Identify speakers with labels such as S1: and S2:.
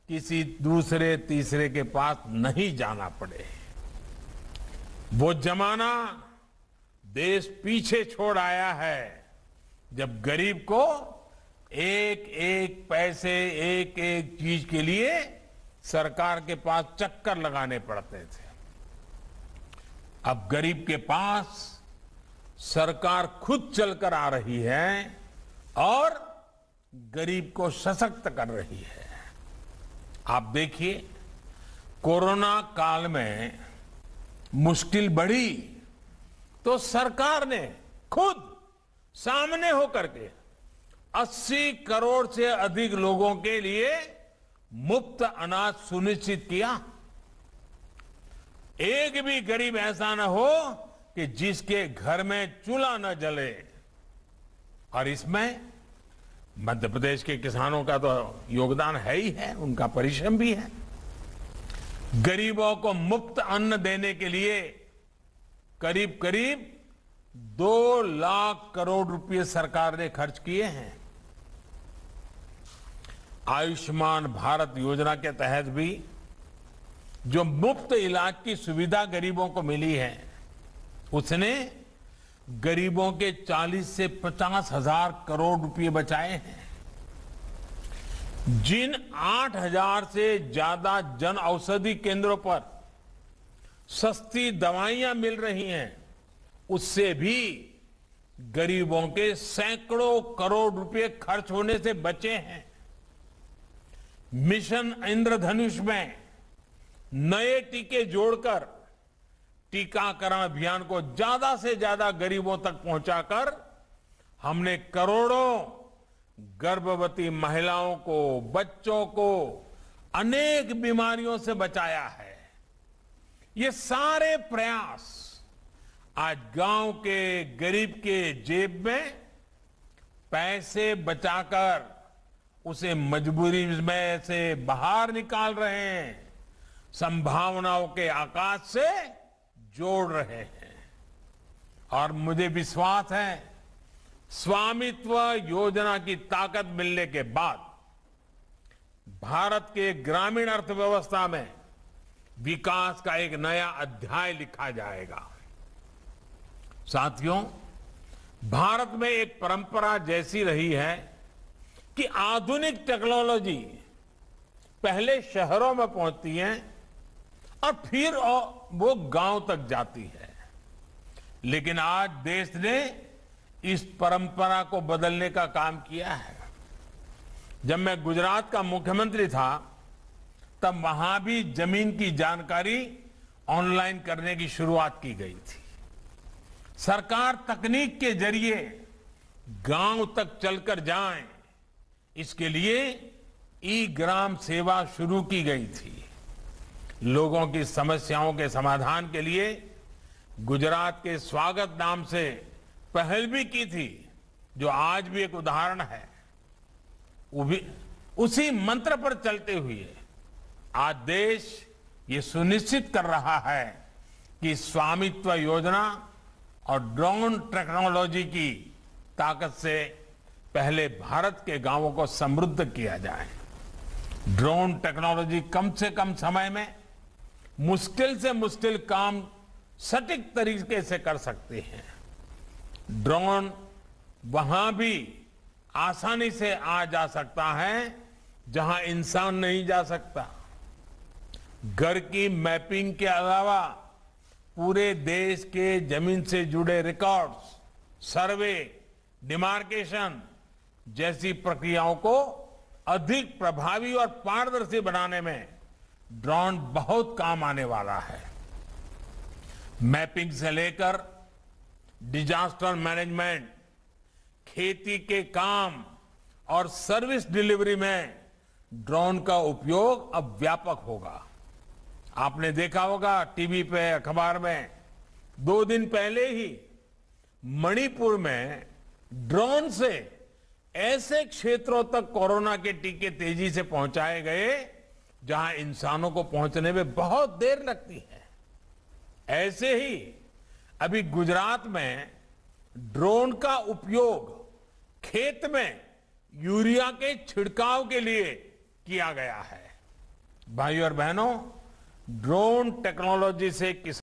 S1: किसी दूसरे तीसरे के पास नहीं जाना पड़े। वो जमाना देश पीछे छोड़ आया है जब गरीब को एक एक पैसे, एक एक चीज के लिए सरकार के पास चक्कर लगाने पड़ते थे। अब गरीब के पास सरकार खुद चलकर आ रही है और गरीब को सशक्त कर रही है। आप देखिए, कोरोना काल में मुश्किल बढ़ी तो सरकार ने खुद सामने होकर के 80 करोड़ से अधिक लोगों के लिए मुफ्त अनाज सुनिश्चित किया। एक भी गरीब ऐसा न हो कि जिसके घर में चूल्हा न जले। और इसमें मध्य प्रदेश के किसानों का तो योगदान है ही है, उनका परिश्रम भी है। गरीबों को मुफ्त अन्न देने के लिए करीब करीब 2 लाख करोड़ रुपए सरकार ने खर्च किए हैं। आयुष्मान भारत योजना के तहत भी जो मुफ्त इलाज की सुविधा गरीबों को मिली है, उसने गरीबों के 40 से 50 हजार करोड़ रुपए बचाए हैं। जिन 8,000 से ज्यादा जन औषधि केंद्रों पर सस्ती दवाइयां मिल रही हैं, उससे भी गरीबों के सैकड़ों करोड़ रुपए खर्च होने से बचे हैं। मिशन इंद्रधनुष में नए टीके जोड़कर टीकाकरण अभियान को ज्यादा से ज्यादा गरीबों तक पहुंचाकर हमने करोड़ों गर्भवती महिलाओं को, बच्चों को अनेक बीमारियों से बचाया है। ये सारे प्रयास आज गांव के गरीब के जेब में पैसे बचाकर उसे मजबूरी में से बाहर निकाल रहे हैं, संभावनाओं के आकाश से जोड़ रहे हैं। और मुझे विश्वास है, स्वामित्व योजना की ताकत मिलने के बाद भारत के ग्रामीण अर्थव्यवस्था में विकास का एक नया अध्याय लिखा जाएगा। साथियों, भारत में एक परंपरा जैसी रही है कि आधुनिक टेक्नोलॉजी पहले शहरों में पहुंचती है और फिर वो गांव तक जाती है। लेकिन आज देश ने इस परंपरा को बदलने का काम किया है। जब मैं गुजरात का मुख्यमंत्री था, तब वहां भी जमीन की जानकारी ऑनलाइन करने की शुरुआत की गई थी। सरकार तकनीक के जरिए गांव तक चलकर जाए, इसके लिए ई ग्राम सेवा शुरू की गई थी। लोगों की समस्याओं के समाधान के लिए गुजरात के स्वागत नाम से पहल भी की थी, जो आज भी एक उदाहरण है। वो भी उसी मंत्र पर चलते हुए आज देश ये सुनिश्चित कर रहा है कि स्वामित्व योजना और ड्रोन टेक्नोलॉजी की ताकत से पहले भारत के गांवों को समृद्ध किया जाए। ड्रोन टेक्नोलॉजी कम से कम समय में मुश्किल से मुश्किल काम सटीक तरीके से कर सकते हैं। ड्रोन वहां भी आसानी से आ जा सकता है जहां इंसान नहीं जा सकता। घर की मैपिंग के अलावा पूरे देश के जमीन से जुड़े रिकॉर्ड्स, सर्वे, डिमार्केशन जैसी प्रक्रियाओं को अधिक प्रभावी और पारदर्शी बनाने में ड्रोन बहुत काम आने वाला है। मैपिंग से लेकर डिजास्टर मैनेजमेंट, खेती के काम और सर्विस डिलीवरी में ड्रोन का उपयोग अब व्यापक होगा। आपने देखा होगा टीवी पे, अखबार में, 2 दिन पहले ही मणिपुर में ड्रोन से ऐसे क्षेत्रों तक कोरोना के टीके तेजी से पहुंचाए गए जहां इंसानों को पहुंचने में बहुत देर लगती है। ऐसे ही अभी गुजरात में ड्रोन का उपयोग खेत में यूरिया के छिड़काव के लिए किया गया है। भाइयों और बहनों, ड्रोन टेक्नोलॉजी से